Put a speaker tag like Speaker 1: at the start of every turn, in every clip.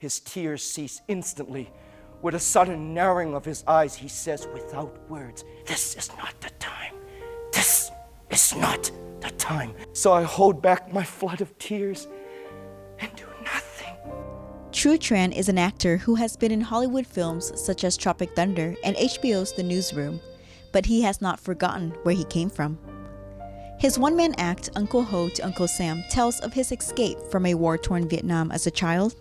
Speaker 1: His tears cease instantly. With a sudden narrowing of his eyes, he says without words, "This is not the time. This is not the time." So I hold back my flood of tears and do nothing.
Speaker 2: Trieu Tran is an actor who has been in Hollywood films such as Tropic Thunder and HBO's The Newsroom, but he has not forgotten where he came from. His one-man act, Uncle Ho to Uncle Sam, tells of his escape from a war-torn Vietnam as a child,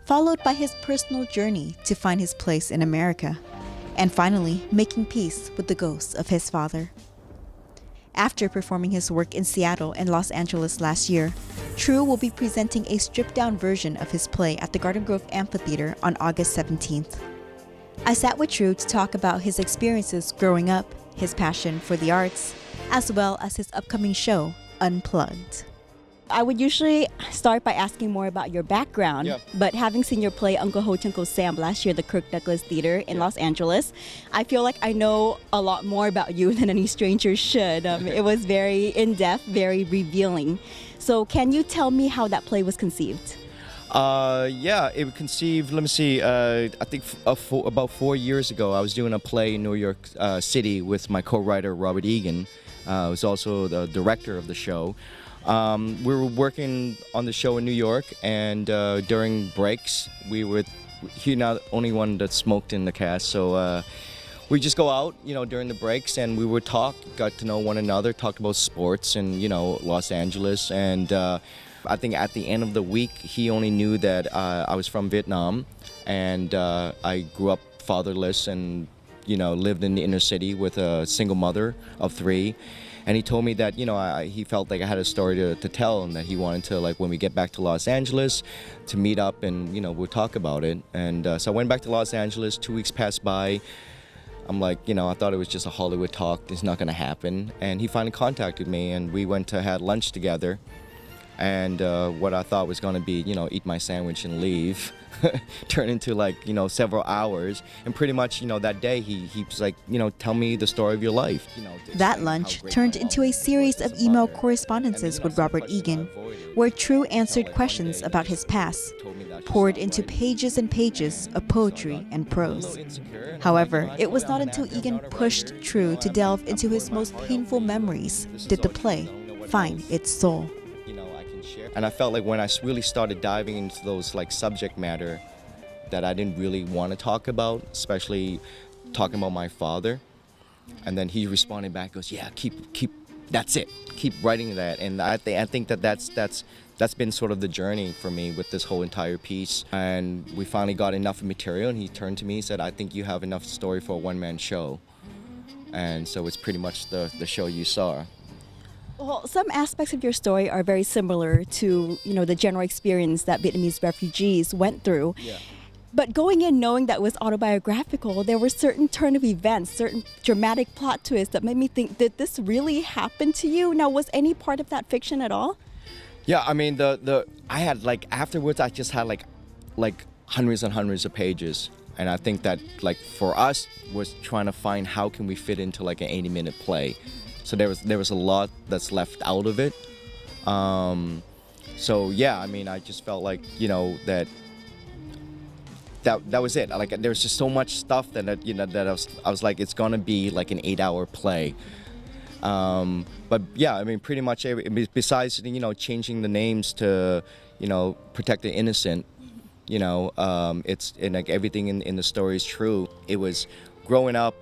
Speaker 2: followed by his personal journey to find his place in America, and finally making peace with the ghosts of his father. After performing his work in Seattle and Los Angeles last year, Trieu will be presenting a stripped-down version of his play at the Garden Grove Amphitheater on August 17th. I sat with Trieu to talk about his experiences growing up, his passion for the arts, as well as his upcoming show, Unplugged. I would usually start by asking more about your background, but having seen your play Uncle Ho to Uncle Sam last year at the Kirk Douglas Theater in Los Angeles, I feel like I know a lot more about you than any stranger should. It was very in-depth, very revealing. So can you tell me how that play was conceived?
Speaker 3: It was conceived, let me see, I think about 4 years ago, I was doing a play in New York City with my co-writer, Robert Egan, who was also the director of the show. We were working on the show in New York, and during breaks, he's not the only one that smoked in the cast, so we just go out, during the breaks, and we would talk, got to know one another, talked about sports and, Los Angeles, and I think at the end of the week, he only knew that I was from Vietnam, and I grew up fatherless and, lived in the inner city with a single mother of 3. And he told me that, he felt like I had a story to tell, and that he wanted to, like, when we get back to Los Angeles, to meet up and, we'll talk about it. And so I went back to Los Angeles, 2 weeks passed by. I'm like, I thought it was just a Hollywood talk. It's not going to happen. And he finally contacted me, and we went to have lunch together. And what I thought was going to be, eat my sandwich and leave, turned into several hours. And pretty much, that day he was like, tell me the story of your life.
Speaker 2: That lunch turned into a series of email correspondences with Robert Egan, where Trieu answered questions about his past, poured into pages and pages of poetry and prose. However, it was not until Egan pushed Trieu to delve into his most painful memories did the play find its soul.
Speaker 3: And I felt like when I really started diving into those subject matter that I didn't really want to talk about, especially talking about my father, and then he responded back, goes, "Yeah, keep, that's it, keep writing that." And I think that's been sort of the journey for me with this whole entire piece. And we finally got enough material, and he turned to me and said, "I think you have enough story for a one-man show." And so it's pretty much the show you saw.
Speaker 2: Well, some aspects of your story are very similar to, the general experience that Vietnamese refugees went through.
Speaker 3: Yeah.
Speaker 2: But going in knowing that it was autobiographical, there were certain turn of events, certain dramatic plot twists that made me think, did this really happen to you? Now, was any part of that fiction at all?
Speaker 3: Yeah, I mean, I had afterwards, I just had hundreds and hundreds of pages. And I think that for us was trying to find how can we fit into an 80-minute play. So there was a lot that's left out of it. So yeah, I mean, I just felt like that was it. There was just so much stuff that I was like, it's gonna be an 8-hour play. But yeah, I mean, pretty much besides changing the names to protect the innocent, it's everything in the story is true. It was growing up.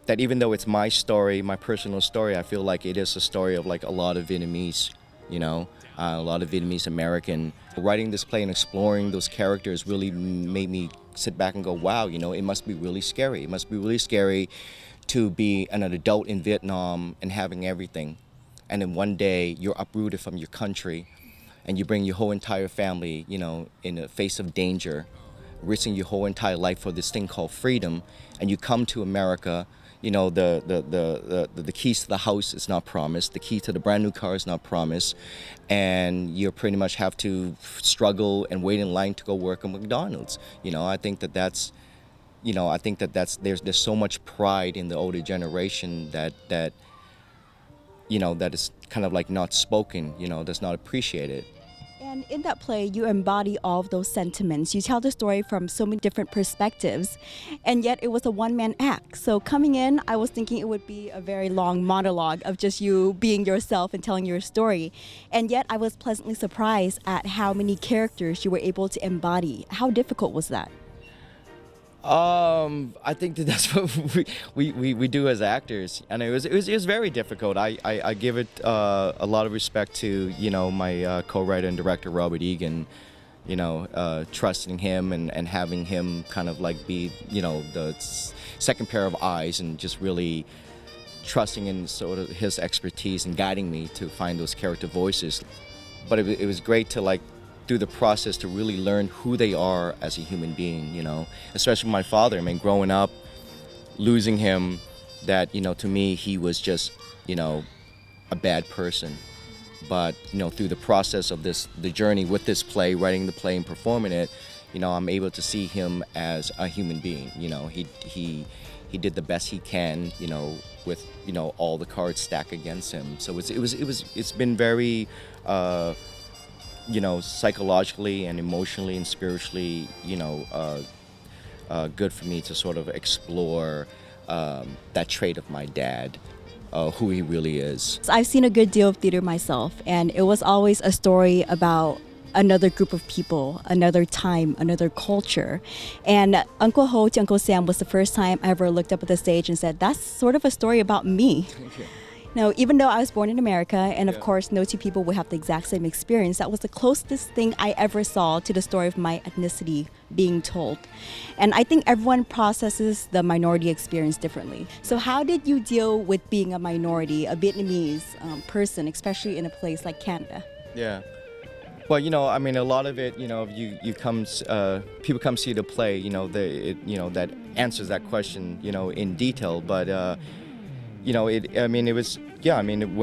Speaker 3: That even though it's my story, my personal story, I feel like it is a story of a lot of Vietnamese, a lot of Vietnamese American. Writing this play and exploring those characters really made me sit back and go, wow, it must be really scary. It must be really scary to be an adult in Vietnam and having everything. And then one day you're uprooted from your country and you bring your whole entire family, in the face of danger, risking your whole entire life for this thing called freedom, and you come to America. The keys to the house is not promised. The key to the brand new car is not promised, and you pretty much have to struggle and wait in line to go work at McDonald's. I think that's there's so much pride in the older generation that is kind of not spoken. That's not appreciated.
Speaker 4: And in that play, you embody all of those sentiments. You tell the story from so many different perspectives, and yet it was a one-man act. So coming in, I was thinking it would be a very long monologue of just you being yourself and telling your story. And yet I was pleasantly surprised at how many characters you were able to embody. How difficult was that?
Speaker 3: I think that's what we do as actors, and it was very difficult. I give it a lot of respect to my co-writer and director Robert Egan, trusting him and having him kind of like be the second pair of eyes and just really trusting in sort of his expertise and guiding me to find those character voices. But it was great to like through the process to really learn who they are as a human being, especially my father. I mean, growing up, losing him, that, to me, he was just, a bad person. But, through the process of the journey with this play, writing the play and performing it, I'm able to see him as a human being. He did the best he can, with, all the cards stacked against him. So it's been very, psychologically and emotionally and spiritually, good for me to sort of explore that trait of my dad, who he really is.
Speaker 4: I've seen a good deal of theater myself, and it was always a story about another group of people, another time, another culture. And Uncle Ho to Uncle Sam was the first time I ever looked up at the stage and said, that's sort of a story about me. Now, even though I was born in America, and of course no two people would have the exact same experience, that was the closest thing I ever saw to the story of my ethnicity being told. And I think everyone processes the minority experience differently. So how did you deal with being a minority, a Vietnamese person, especially in a place like Canada?
Speaker 3: Yeah. Well, I mean, a lot of it, you come, people come see the play, that answers that question, in detail. But when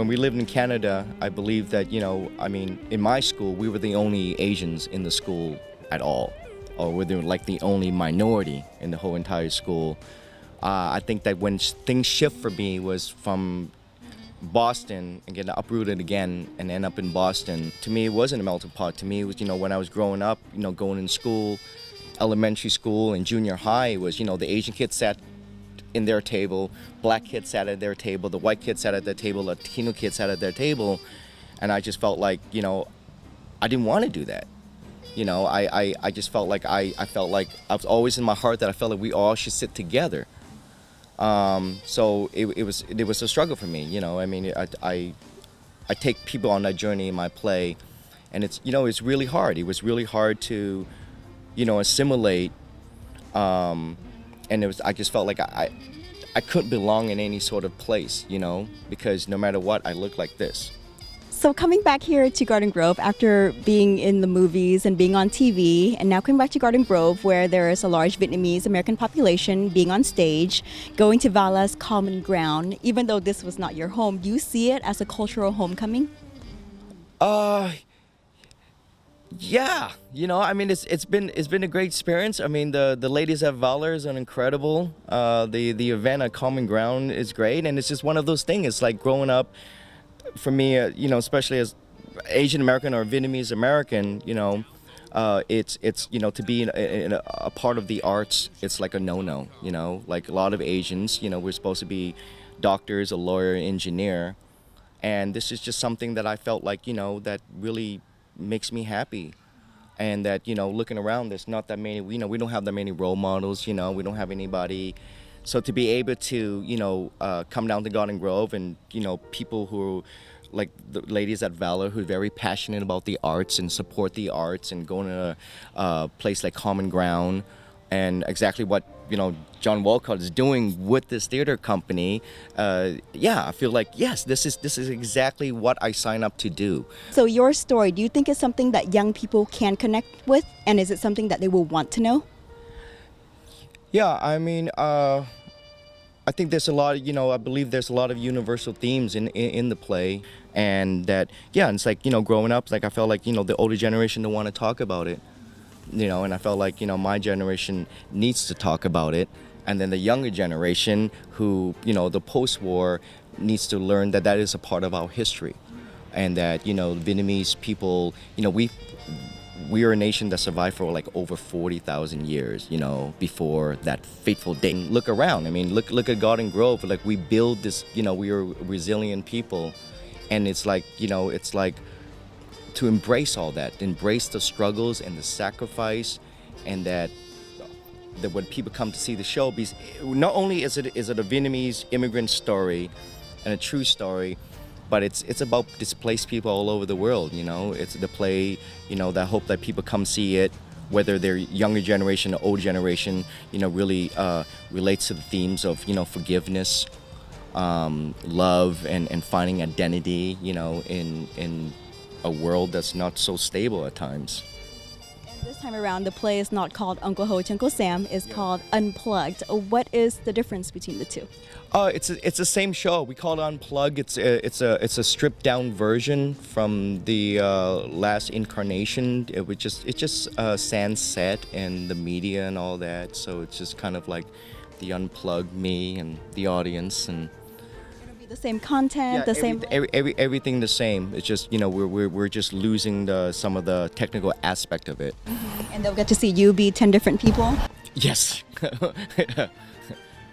Speaker 3: we lived in Canada, I believe that, in my school, we were the only Asians in the school at all, or we were like the only minority in the whole entire school. I think that when things shift for me was from Boston and getting uprooted again and end up in Boston. To me, it wasn't a melting pot. To me, it was, when I was growing up, going in school, elementary school and junior high, it was, the Asian kids sat in their table, black kids sat at their table, the white kids sat at their table, Latino kids sat at their table, and I just felt like, I didn't want to do that. I just felt like I was always in my heart that I felt like we all should sit together. So it was a struggle for me, I take people on that journey in my play, and it's really hard. It was really hard to, assimilate, and I just felt like I couldn't belong in any sort of place, because no matter what, I look like this.
Speaker 4: So coming back here to Garden Grove after being in the movies and being on TV, and now coming back to Garden Grove where there is a large Vietnamese American population, being on stage, going to Vala's common ground, even though this was not your home, do you see it as a cultural homecoming?
Speaker 3: Yeah, it's been a great experience. I mean, the ladies at Valor's are incredible. The event at Common Ground is great, and it's just one of those things. It's like growing up, for me, especially as Asian American or Vietnamese American, it's to be in a part of the arts, it's like a no-no. Like a lot of Asians, we're supposed to be doctors, a lawyer, engineer, and this is just something that I felt like that really makes me happy. And that, looking around, there's not that many, we don't have that many role models, we don't have anybody. So to be able to, come down to Garden Grove and, people who, like the ladies at Valor, who are very passionate about the arts and support the arts and going to a place like Common Ground, and exactly what, John Walcott is doing with this theater company, I feel like, yes, this is exactly what I signed up to do.
Speaker 4: So your story, do you think is something that young people can connect with? And is it something that they will want to know?
Speaker 3: Yeah, I mean, I think there's a lot of, I believe there's a lot of universal themes in the play. And that, it's like, growing up, like I felt like, the older generation don't want to talk about it. And I felt like, my generation needs to talk about it. And then the younger generation who, the post-war needs to learn that is a part of our history. and that Vietnamese people, we are a nation that survived for like over 40,000 years, before that fateful day. And look around. I mean, look at Garden Grove. Like we build this, we are resilient people, and it's like to embrace all that, embrace the struggles and the sacrifice, and that when people come to see the show, because not only is it a Vietnamese immigrant story and a true story, but it's about displaced people all over the world. It's the play, that I hope that people come see it, whether they're younger generation or old generation, really relates to the themes of forgiveness, love, and finding identity, in a world that's not so stable at times.
Speaker 4: This time around, the play is not called Uncle Ho to Uncle Sam, it's called Unplugged. What is the difference between the two?
Speaker 3: It's the same show. We call it Unplugged. It's a stripped down version from the last incarnation. It just sans set and the media and all that. So it's just kind of like the unplugged me and the audience, and
Speaker 4: the same content,
Speaker 3: everything the same. It's just we're just losing some of the technical aspect of it.
Speaker 4: Mm-hmm. And they'll get to see you be 10 different people.
Speaker 3: Yes.
Speaker 4: All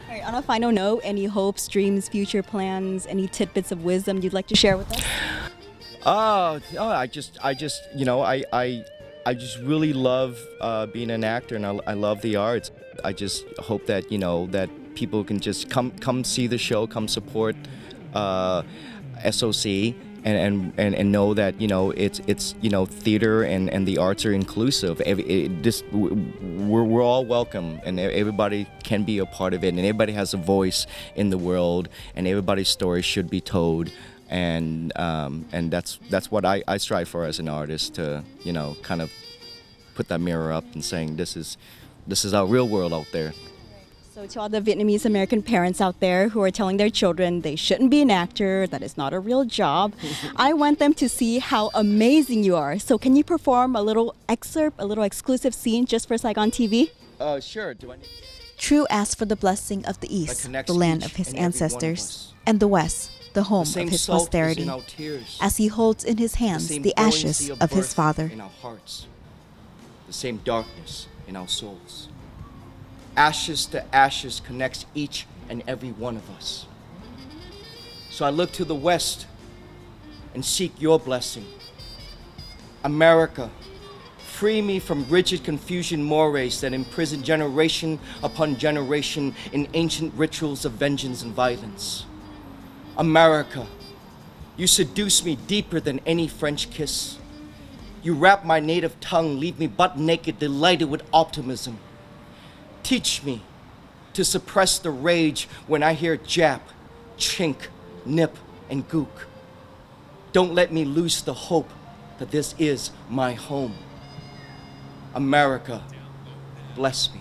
Speaker 4: right, on a final note, any hopes, dreams, future plans, any tidbits of wisdom you'd like to share with us?
Speaker 3: I just really love being an actor, and I love the arts. I just hope that that people can just come see the show, come support SOC, and know that it's theater and the arts are inclusive. We're all welcome, and everybody can be a part of it, and everybody has a voice in the world, and everybody's story should be told. And that's what I strive for as an artist, to kind of put that mirror up and saying this is our real world out there.
Speaker 4: So to all the Vietnamese American parents out there who are telling their children they shouldn't be an actor, that is not a real job, I want them to see how amazing you are. So can you perform a little excerpt, a little exclusive scene just for Saigon TV?
Speaker 3: Sure. Do I need...
Speaker 2: Trieu asked for the blessing of the East, the land of his ancestors, and the West, the home of his posterity, as he holds in his hands the ashes of his father.
Speaker 1: In our hearts, the same darkness in our souls. Ashes to ashes connects each and every one of us. So I look to the West and seek your blessing. America, free me from rigid confusion mores that imprison generation upon generation in ancient rituals of vengeance and violence. America, you seduce me deeper than any French kiss. You wrap my native tongue, leave me butt naked, delighted with optimism. Teach me to suppress the rage when I hear Jap, Chink, Nip, and Gook. Don't let me lose the hope that this is my home. America, bless me.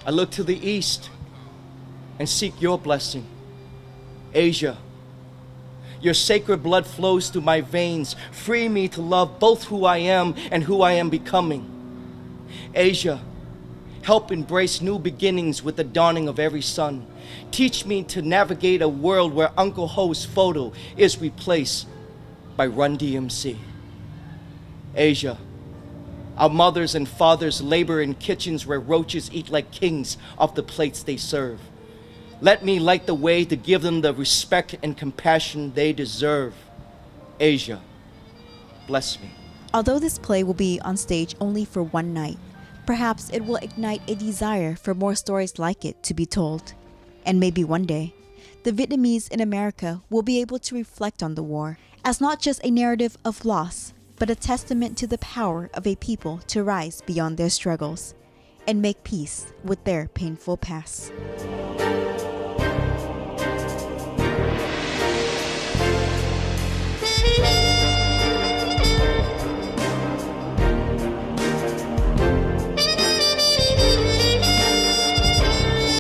Speaker 1: I look to the east and seek your blessing. Asia, your sacred blood flows through my veins. Free me to love both who I am and who I am becoming. Asia, help embrace new beginnings with the dawning of every sun. Teach me to navigate a world where Uncle Ho's photo is replaced by Run DMC. Asia, our mothers and fathers labor in kitchens where roaches eat like kings off the plates they serve. Let me light the way to give them the respect and compassion they deserve. Asia, bless me.
Speaker 2: Although this play will be on stage only for one night, perhaps it will ignite a desire for more stories like it to be told. And maybe one day, the Vietnamese in America will be able to reflect on the war as not just a narrative of loss, but a testament to the power of a people to rise beyond their struggles and make peace with their painful past.